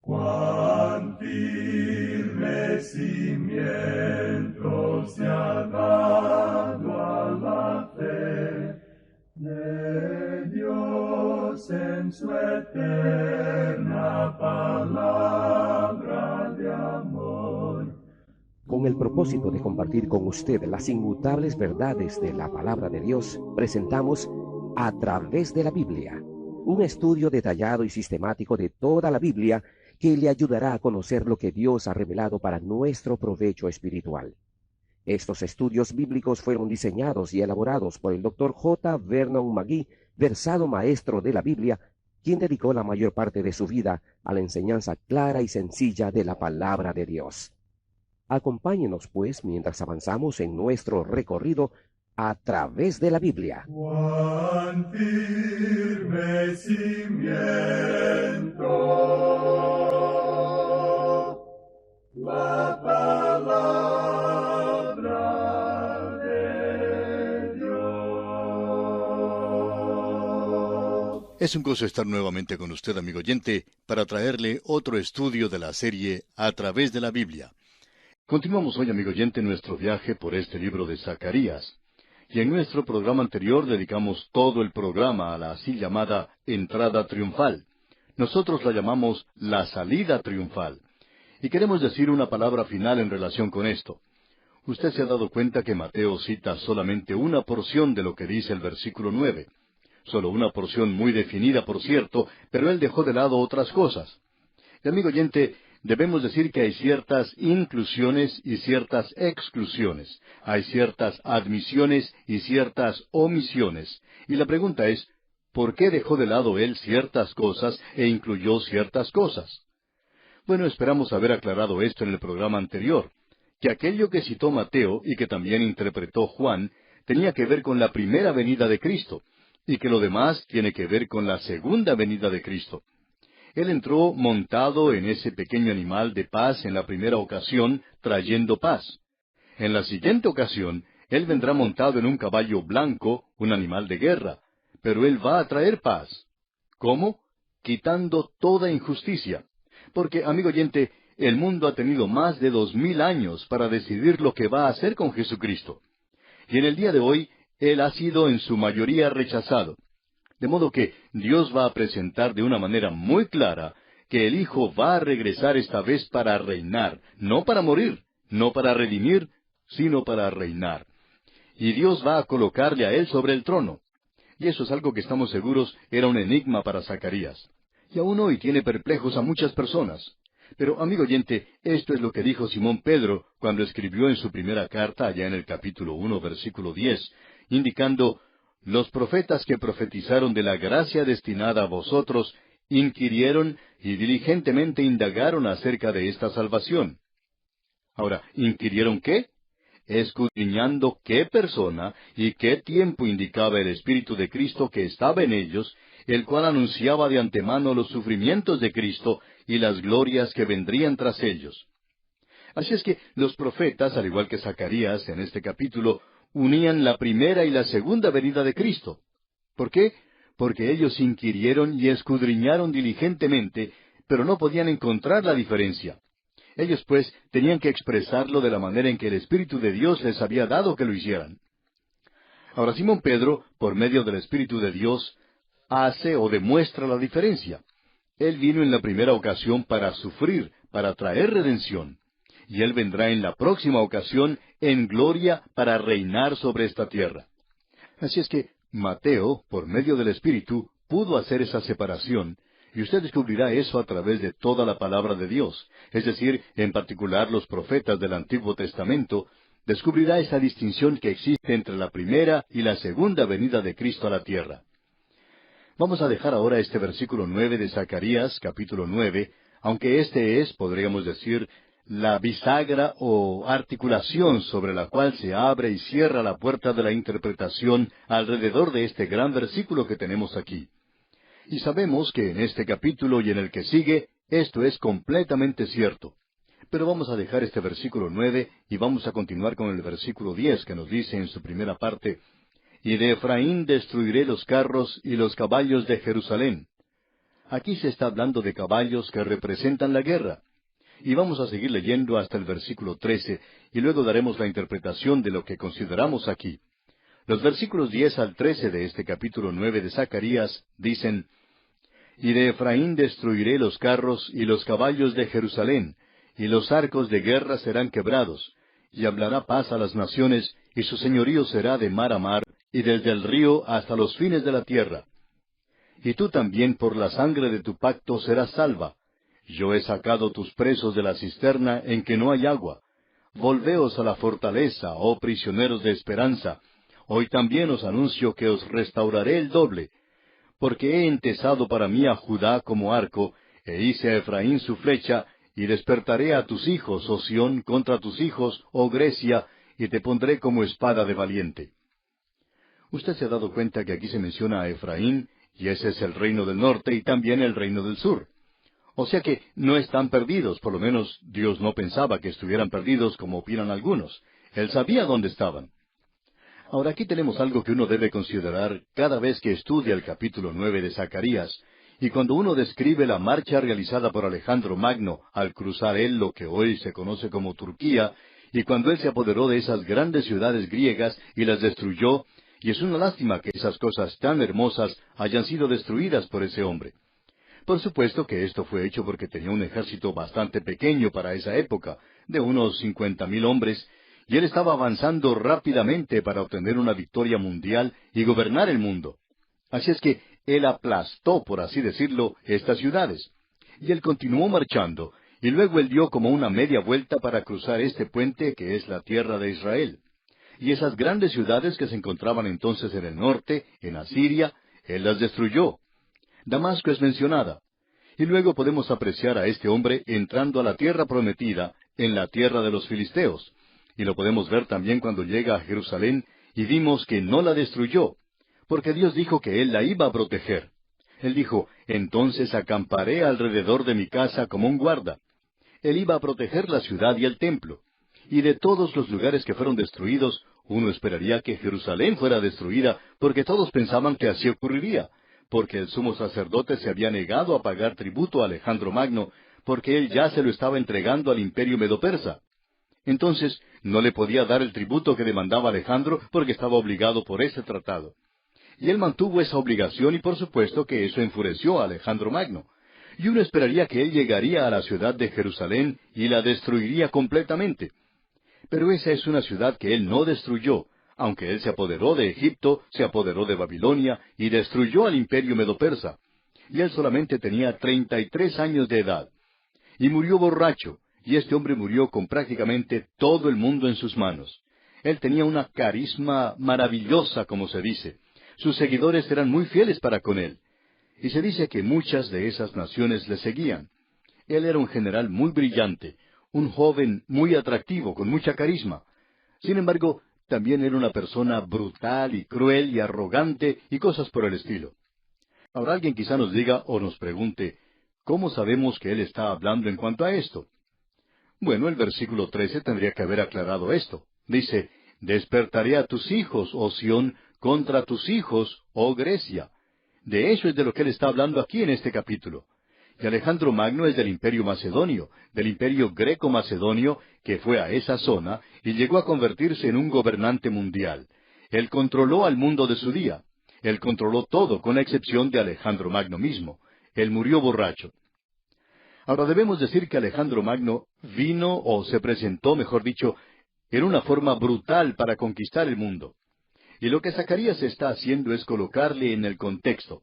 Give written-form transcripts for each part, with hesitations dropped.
Cuán firme cimiento se ha dado a la fe de Dios en su eterna palabra de amor. Con el propósito de compartir con usted las inmutables verdades de la palabra de Dios, presentamos A través de la Biblia, un estudio detallado y sistemático de toda la Biblia que le ayudará a conocer lo que Dios ha revelado para nuestro provecho espiritual. Estos estudios bíblicos fueron diseñados y elaborados por el Dr. J. Vernon McGee, versado maestro de la Biblia, quien dedicó la mayor parte de su vida a la enseñanza clara y sencilla de la palabra de Dios. Acompáñenos, pues, mientras avanzamos en nuestro recorrido a través de la Biblia. Cuán firme cimiento la palabra de Dios. Es un gozo estar nuevamente con usted, amigo oyente, para traerle otro estudio de la serie A través de la Biblia. Continuamos hoy, amigo oyente, nuestro viaje por este libro de Zacarías. Y en nuestro programa anterior dedicamos todo el programa a la así llamada entrada triunfal. Nosotros la llamamos la salida triunfal. Y queremos decir una palabra final en relación con esto. Usted se ha dado cuenta que Mateo cita solamente una porción de lo que dice el versículo 9. Solo una porción muy definida, por cierto, pero él dejó de lado otras cosas. Y, amigo oyente, debemos decir que hay ciertas inclusiones y ciertas exclusiones. Hay ciertas admisiones y ciertas omisiones. Y la pregunta es, ¿por qué dejó de lado él ciertas cosas e incluyó ciertas cosas? Bueno, esperamos haber aclarado esto en el programa anterior, que aquello que citó Mateo y que también interpretó Juan tenía que ver con la primera venida de Cristo, y que lo demás tiene que ver con la segunda venida de Cristo. Él entró montado en ese pequeño animal de paz en la primera ocasión, trayendo paz. En la siguiente ocasión, Él vendrá montado en un caballo blanco, un animal de guerra, pero Él va a traer paz. ¿Cómo? Quitando toda injusticia. Porque, amigo oyente, el mundo ha tenido más de 2000 años para decidir lo que va a hacer con Jesucristo. Y en el día de hoy, Él ha sido en su mayoría rechazado. De modo que Dios va a presentar de una manera muy clara que el Hijo va a regresar esta vez para reinar, no para morir, no para redimir, sino para reinar. Y Dios va a colocarle a Él sobre el trono. Y eso es algo que estamos seguros era un enigma para Zacarías. Y aún hoy tiene perplejos a muchas personas. Pero, amigo oyente, esto es lo que dijo Simón Pedro cuando escribió en su primera carta, allá en el capítulo 1, versículo 10, indicando: los profetas que profetizaron de la gracia destinada a vosotros, inquirieron y diligentemente indagaron acerca de esta salvación. Ahora, ¿inquirieron qué? Escudriñando qué persona y qué tiempo indicaba el Espíritu de Cristo que estaba en ellos, el cual anunciaba de antemano los sufrimientos de Cristo y las glorias que vendrían tras ellos. Así es que los profetas, al igual que Zacarías en este capítulo, unían la primera y la segunda venida de Cristo. ¿Por qué? Porque ellos inquirieron y escudriñaron diligentemente, pero no podían encontrar la diferencia. Ellos, pues, tenían que expresarlo de la manera en que el Espíritu de Dios les había dado que lo hicieran. Ahora, Simón Pedro, por medio del Espíritu de Dios, hace o demuestra la diferencia. Él vino en la primera ocasión para sufrir, para traer redención. Y Él vendrá en la próxima ocasión en gloria para reinar sobre esta tierra. Así es que Mateo, por medio del Espíritu, pudo hacer esa separación, y usted descubrirá eso a través de toda la palabra de Dios, es decir, en particular los profetas del Antiguo Testamento, descubrirá esa distinción que existe entre la primera y la segunda venida de Cristo a la tierra. Vamos a dejar ahora este versículo 9 de Zacarías, capítulo 9, aunque este es, podríamos decir, la bisagra o articulación sobre la cual se abre y cierra la puerta de la interpretación alrededor de este gran versículo que tenemos aquí. Y sabemos que en este capítulo y en el que sigue, esto es completamente cierto. Pero vamos a dejar este versículo 9 y vamos a continuar con el versículo 10 que nos dice en su primera parte: y de Efraín destruiré los carros y los caballos de Jerusalén. Aquí se está hablando de caballos que representan la guerra. Y vamos a seguir leyendo hasta el versículo 13, y luego daremos la interpretación de lo que consideramos aquí. Los versículos 10 al 13 de este capítulo 9 de Zacarías dicen: Y de Efraín destruiré los carros y los caballos de Jerusalén, y los arcos de guerra serán quebrados, y hablará paz a las naciones, y su señorío será de mar a mar, y desde el río hasta los fines de la tierra. Y tú también por la sangre de tu pacto serás salva. Yo he sacado tus presos de la cisterna en que no hay agua. Volveos a la fortaleza, oh prisioneros de esperanza. Hoy también os anuncio que os restauraré el doble. Porque he entesado para mí a Judá como arco, e hice a Efraín su flecha, y despertaré a tus hijos, oh Sión, contra tus hijos, oh Grecia, y te pondré como espada de valiente. Usted se ha dado cuenta que aquí se menciona a Efraín, y ese es el reino del norte y también el reino del sur. O sea que no están perdidos, por lo menos Dios no pensaba que estuvieran perdidos como opinan algunos. Él sabía dónde estaban. Ahora aquí tenemos algo que uno debe considerar cada vez que estudia el capítulo 9 de Zacarías, y cuando uno describe la marcha realizada por Alejandro Magno al cruzar él lo que hoy se conoce como Turquía, y cuando él se apoderó de esas grandes ciudades griegas y las destruyó, y es una lástima que esas cosas tan hermosas hayan sido destruidas por ese hombre. Por supuesto que esto fue hecho porque tenía un ejército bastante pequeño para esa época, de unos 50,000 hombres, y él estaba avanzando rápidamente para obtener una victoria mundial y gobernar el mundo. Así es que él aplastó, por así decirlo, estas ciudades. Y él continuó marchando, y luego él dio como una media vuelta para cruzar este puente que es la tierra de Israel. Y esas grandes ciudades que se encontraban entonces en el norte, en Asiria, él las destruyó. Damasco es mencionada. Y luego podemos apreciar a este hombre entrando a la tierra prometida, en la tierra de los filisteos. Y lo podemos ver también cuando llega a Jerusalén, y vimos que no la destruyó, porque Dios dijo que Él la iba a proteger. Él dijo: entonces acamparé alrededor de mi casa como un guarda. Él iba a proteger la ciudad y el templo. Y de todos los lugares que fueron destruidos, uno esperaría que Jerusalén fuera destruida, porque todos pensaban que así ocurriría, porque el sumo sacerdote se había negado a pagar tributo a Alejandro Magno, porque él ya se lo estaba entregando al imperio medo-persa. Entonces, no le podía dar el tributo que demandaba Alejandro, porque estaba obligado por ese tratado. Y él mantuvo esa obligación, y por supuesto que eso enfureció a Alejandro Magno. Y uno esperaría que él llegaría a la ciudad de Jerusalén y la destruiría completamente. Pero esa es una ciudad que él no destruyó, aunque él se apoderó de Egipto, se apoderó de Babilonia y destruyó al imperio medo-persa. Y él solamente tenía 33 años de edad. Y murió borracho, y este hombre murió con prácticamente todo el mundo en sus manos. Él tenía una carisma maravillosa, como se dice. Sus seguidores eran muy fieles para con él. Y se dice que muchas de esas naciones le seguían. Él era un general muy brillante, un joven muy atractivo, con mucha carisma. Sin embargo, también era una persona brutal y cruel y arrogante y cosas por el estilo. Ahora alguien quizá nos diga o nos pregunte: ¿cómo sabemos que él está hablando en cuanto a esto? Bueno, el versículo 13 tendría que haber aclarado esto. Dice: despertaré a tus hijos, oh Sión, contra tus hijos, oh Grecia. De eso es de lo que él está hablando aquí en este capítulo. Y Alejandro Magno es del imperio macedonio, del imperio greco-macedonio, que fue a esa zona y llegó a convertirse en un gobernante mundial. Él controló al mundo de su día. Él controló todo, con la excepción de Alejandro Magno mismo. Él murió borracho. Ahora debemos decir que Alejandro Magno vino, o se presentó, mejor dicho, en una forma brutal para conquistar el mundo. Y lo que Zacarías está haciendo es colocarle en el contexto.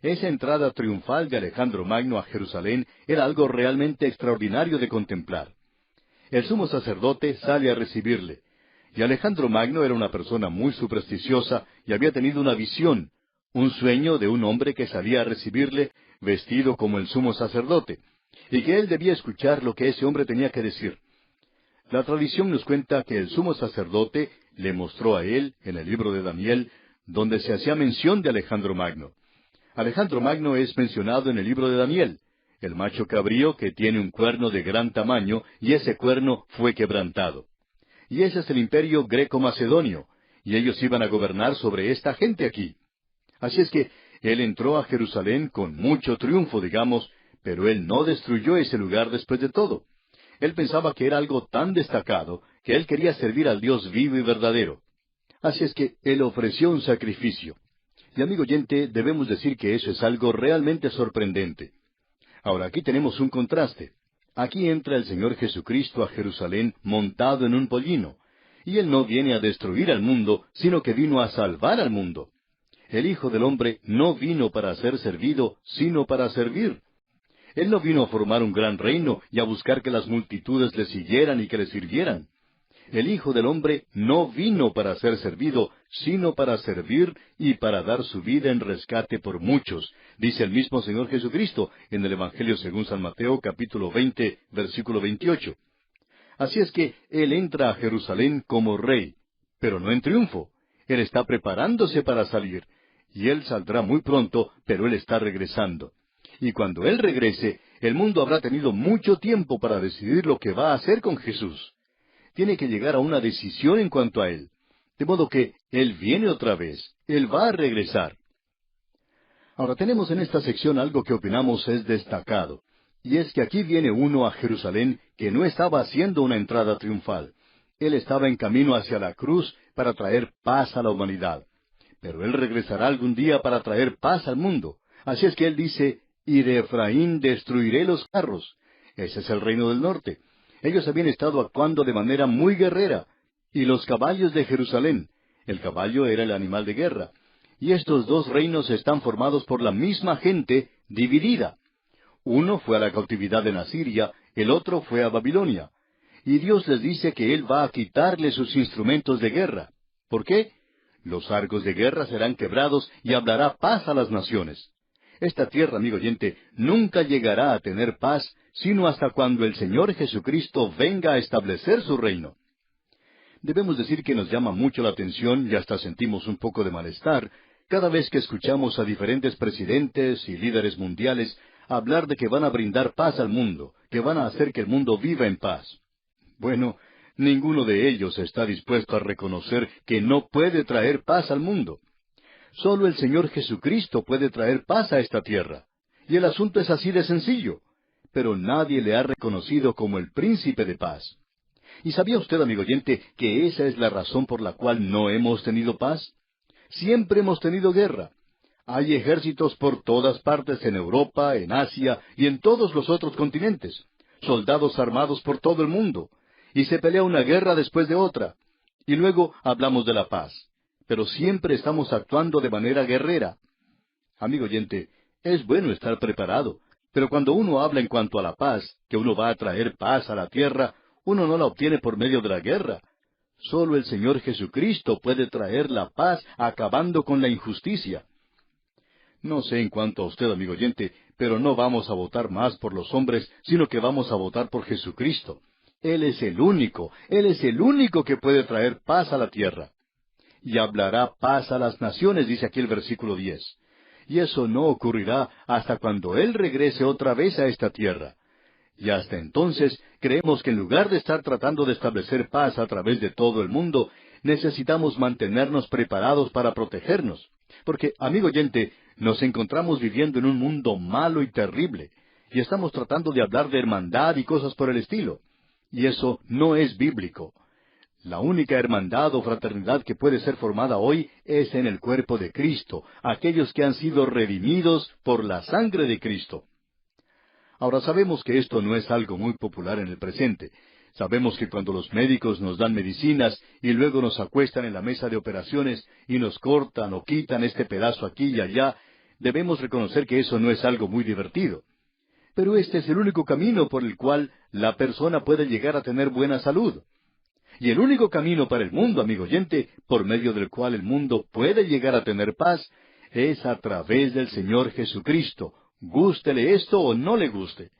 Esa entrada triunfal de Alejandro Magno a Jerusalén era algo realmente extraordinario de contemplar. El sumo sacerdote sale a recibirle, y Alejandro Magno era una persona muy supersticiosa y había tenido una visión, un sueño de un hombre que salía a recibirle vestido como el sumo sacerdote, y que él debía escuchar lo que ese hombre tenía que decir. La tradición nos cuenta que el sumo sacerdote le mostró a él, en el libro de Daniel, donde se hacía mención de Alejandro Magno. Alejandro Magno es mencionado en el libro de Daniel, el macho cabrío que tiene un cuerno de gran tamaño, y ese cuerno fue quebrantado. Y ese es el imperio greco-macedonio, y ellos iban a gobernar sobre esta gente aquí. Así es que Él entró a Jerusalén con mucho triunfo, digamos, pero él no destruyó ese lugar después de todo. Él pensaba que era algo tan destacado que él quería servir al Dios vivo y verdadero. Así es que él ofreció un sacrificio. Y amigo oyente, debemos decir que eso es algo realmente sorprendente. Ahora, aquí tenemos un contraste. Aquí entra el Señor Jesucristo a Jerusalén montado en un pollino. Y Él no viene a destruir al mundo, sino que vino a salvar al mundo. El Hijo del Hombre no vino para ser servido, sino para servir. Él no vino a formar un gran reino y a buscar que las multitudes le siguieran y que le sirvieran. El Hijo del Hombre no vino para ser servido, sino para servir y para dar su vida en rescate por muchos, dice el mismo Señor Jesucristo en el Evangelio según San Mateo, capítulo 20, versículo 28. Así es que Él entra a Jerusalén como rey, pero no en triunfo. Él está preparándose para salir, y Él saldrá muy pronto, pero Él está regresando. Y cuando Él regrese, el mundo habrá tenido mucho tiempo para decidir lo que va a hacer con Jesús. Tiene que llegar a una decisión en cuanto a Él. De modo que Él viene otra vez. Él va a regresar. Ahora tenemos en esta sección algo que opinamos es destacado. Y es que aquí viene uno a Jerusalén que no estaba haciendo una entrada triunfal. Él estaba en camino hacia la cruz para traer paz a la humanidad. Pero Él regresará algún día para traer paz al mundo. Así es que Él dice, y de Efraín destruiré los carros. Ese es el reino del norte. Ellos habían estado actuando de manera muy guerrera. Y los caballos de Jerusalén. El caballo era el animal de guerra. Y estos dos reinos están formados por la misma gente dividida. Uno fue a la cautividad en Asiria, el otro fue a Babilonia. Y Dios les dice que Él va a quitarles sus instrumentos de guerra. ¿Por qué? Los arcos de guerra serán quebrados y hablará paz a las naciones. Esta tierra, amigo oyente, nunca llegará a tener paz, sino hasta cuando el Señor Jesucristo venga a establecer su reino. Debemos decir que nos llama mucho la atención y hasta sentimos un poco de malestar cada vez que escuchamos a diferentes presidentes y líderes mundiales hablar de que van a brindar paz al mundo, que van a hacer que el mundo viva en paz. Bueno, ninguno de ellos está dispuesto a reconocer que no puede traer paz al mundo. Solo el Señor Jesucristo puede traer paz a esta tierra. Y el asunto es así de sencillo. Pero nadie le ha reconocido como el príncipe de paz. ¿Y sabía usted, amigo oyente, que esa es la razón por la cual no hemos tenido paz? Siempre hemos tenido guerra. Hay ejércitos por todas partes en Europa, en Asia y en todos los otros continentes. Soldados armados por todo el mundo. Y se pelea una guerra después de otra. Y luego hablamos de la paz. Pero siempre estamos actuando de manera guerrera. Amigo oyente, es bueno estar preparado, pero cuando uno habla en cuanto a la paz, que uno va a traer paz a la tierra, uno no la obtiene por medio de la guerra. Solo el Señor Jesucristo puede traer la paz acabando con la injusticia. No sé en cuanto a usted, amigo oyente, pero no vamos a votar más por los hombres, sino que vamos a votar por Jesucristo. Él es el único que puede traer paz a la tierra. Y hablará paz a las naciones, dice aquí el versículo 10. Y eso no ocurrirá hasta cuando Él regrese otra vez a esta tierra. Y hasta entonces creemos que en lugar de estar tratando de establecer paz a través de todo el mundo, necesitamos mantenernos preparados para protegernos. Porque, amigo oyente, nos encontramos viviendo en un mundo malo y terrible, y estamos tratando de hablar de hermandad y cosas por el estilo. Y eso no es bíblico. La única hermandad o fraternidad que puede ser formada hoy es en el cuerpo de Cristo, aquellos que han sido redimidos por la sangre de Cristo. Ahora sabemos que esto no es algo muy popular en el presente. Sabemos que cuando los médicos nos dan medicinas y luego nos acuestan en la mesa de operaciones y nos cortan o quitan este pedazo aquí y allá, debemos reconocer que eso no es algo muy divertido. Pero este es el único camino por el cual la persona puede llegar a tener buena salud. Y el único camino para el mundo, amigo oyente, por medio del cual el mundo puede llegar a tener paz, es a través del Señor Jesucristo, gústele esto o no le guste.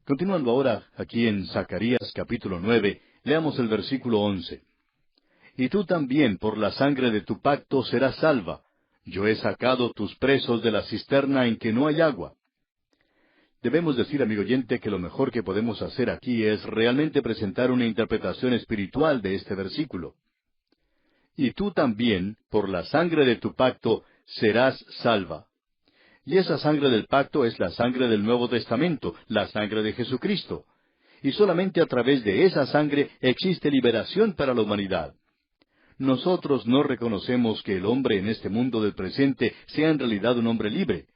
Continuando ahora aquí en Zacarías capítulo 9, leamos el versículo 11. Y tú también por la sangre de tu pacto serás salva. Yo he sacado tus presos de la cisterna en que no hay agua. Debemos decir, amigo oyente, que lo mejor que podemos hacer aquí es realmente presentar una interpretación espiritual de este versículo. Y tú también, por la sangre de tu pacto, serás salva. Y esa sangre del pacto es la sangre del Nuevo Testamento, la sangre de Jesucristo. Y solamente a través de esa sangre existe liberación para la humanidad. Nosotros no reconocemos que el hombre en este mundo del presente sea en realidad un hombre libre.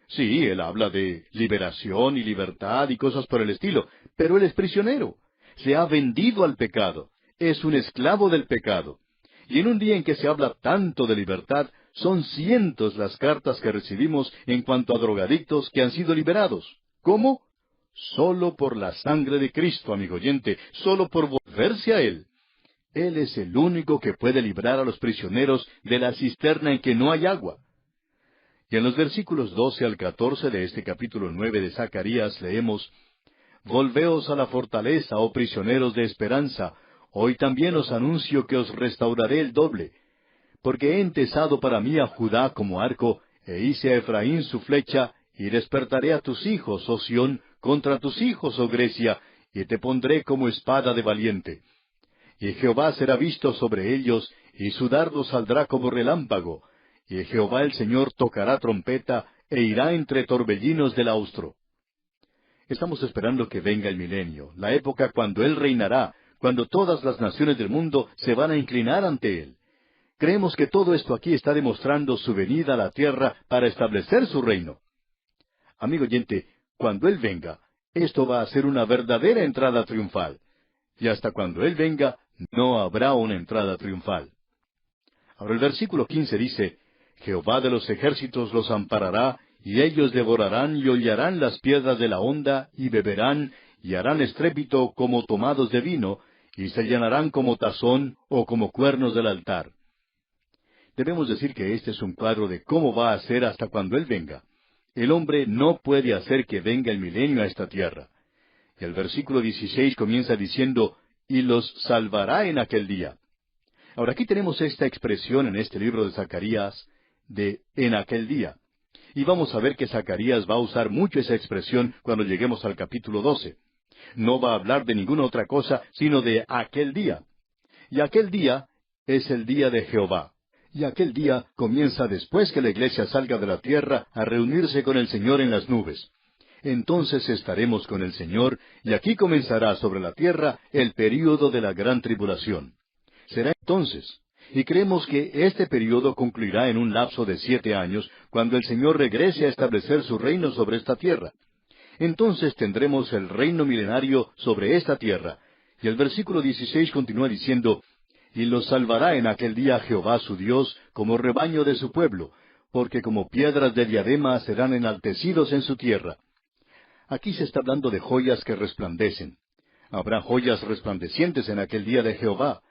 Sí, él habla de liberación y libertad y cosas por el estilo, pero él es prisionero. Se ha vendido al pecado. Es un esclavo del pecado. Y en un día en que se habla tanto de libertad, son cientos las cartas que recibimos en cuanto a drogadictos que han sido liberados. ¿Cómo? Solo por la sangre de Cristo, amigo oyente, solo por volverse a Él. Él es el único que puede librar a los prisioneros de la cisterna en que no hay agua. Y en los versículos 12 al 14 de este capítulo 9 de Zacarías leemos: Volveos a la fortaleza, oh prisioneros de esperanza, hoy también os anuncio que os restauraré el doble. Porque he entesado para mí a Judá como arco, e hice a Efraín su flecha, y despertaré a tus hijos, oh Sión, contra tus hijos, oh Grecia, y te pondré como espada de valiente. Y Jehová será visto sobre ellos, y su dardo saldrá como relámpago, y Jehová el Señor tocará trompeta, e irá entre torbellinos del austro. Estamos esperando que venga el milenio, la época cuando Él reinará, cuando todas las naciones del mundo se van a inclinar ante Él. Creemos que todo esto aquí está demostrando su venida a la tierra para establecer su reino. Amigo oyente, cuando Él venga, esto va a ser una verdadera entrada triunfal. Y hasta cuando Él venga, no habrá una entrada triunfal. Ahora el versículo 15 dice: Jehová de los ejércitos los amparará, y ellos devorarán y hollarán las piedras de la honda, y beberán, y harán estrépito como tomados de vino, y se llenarán como tazón o como cuernos del altar. Debemos decir que este es un cuadro de cómo va a ser hasta cuando Él venga. El hombre no puede hacer que venga el milenio a esta tierra. Y el versículo 16 comienza diciendo: y los salvará en aquel día. Ahora aquí tenemos esta expresión en este libro de Zacarías, de en aquel día. Y vamos a ver que Zacarías va a usar mucho esa expresión cuando lleguemos al capítulo 12. No va a hablar de ninguna otra cosa, sino de aquel día. Y aquel día es el día de Jehová. Y aquel día comienza después que la iglesia salga de la tierra a reunirse con el Señor en las nubes. Entonces estaremos con el Señor, y aquí comenzará sobre la tierra el período de la gran tribulación. Será entonces, y creemos que este período concluirá en un lapso de 7 años, cuando el Señor regrese a establecer su reino sobre esta tierra. Entonces tendremos el reino milenario sobre esta tierra. Y el versículo 16 continúa diciendo: y los salvará en aquel día Jehová su Dios, como rebaño de su pueblo, porque como piedras de diadema serán enaltecidos en su tierra. Aquí se está hablando de joyas que resplandecen. Habrá joyas resplandecientes en aquel día de Jehová.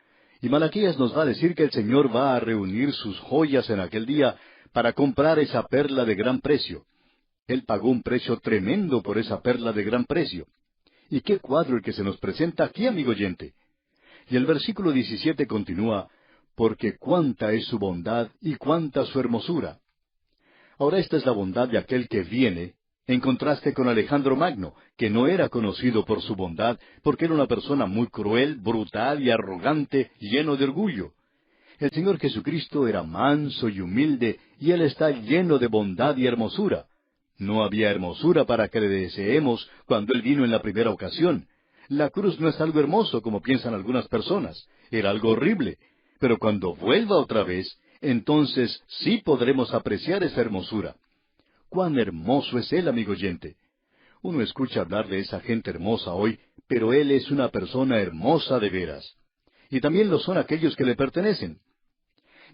Y Malaquías nos va a decir que el Señor va a reunir sus joyas en aquel día para comprar esa perla de gran precio. Él pagó un precio tremendo por esa perla de gran precio. ¿Y qué cuadro el que se nos presenta aquí, amigo oyente? Y el versículo 17 continúa: porque cuánta es su bondad y cuánta su hermosura. Ahora esta es la bondad de aquel que viene, en contraste con Alejandro Magno, que no era conocido por su bondad, porque era una persona muy cruel, brutal y arrogante, lleno de orgullo. El Señor Jesucristo era manso y humilde, y Él está lleno de bondad y hermosura. No había hermosura para que le deseemos cuando Él vino en la primera ocasión. La cruz no es algo hermoso como piensan algunas personas. Era algo horrible. Pero cuando vuelva otra vez, entonces sí podremos apreciar esa hermosura. ¡Cuán hermoso es Él, amigo oyente! Uno escucha hablar de esa gente hermosa hoy, pero Él es una persona hermosa de veras. Y también lo son aquellos que le pertenecen.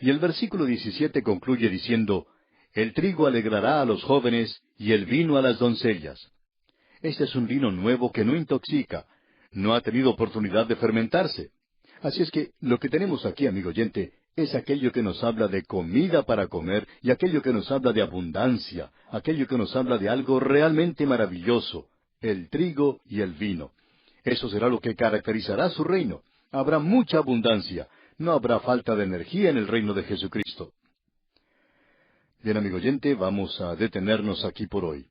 Y el versículo 17 concluye diciendo: el trigo alegrará a los jóvenes, y el vino a las doncellas. Este es un vino nuevo que no intoxica. No ha tenido oportunidad de fermentarse. Así es que lo que tenemos aquí, amigo oyente, es aquello que nos habla de comida para comer y aquello que nos habla de abundancia, aquello que nos habla de algo realmente maravilloso, el trigo y el vino. Eso será lo que caracterizará su reino. Habrá mucha abundancia, no habrá falta de energía en el reino de Jesucristo. Bien, amigo oyente, vamos a detenernos aquí por hoy.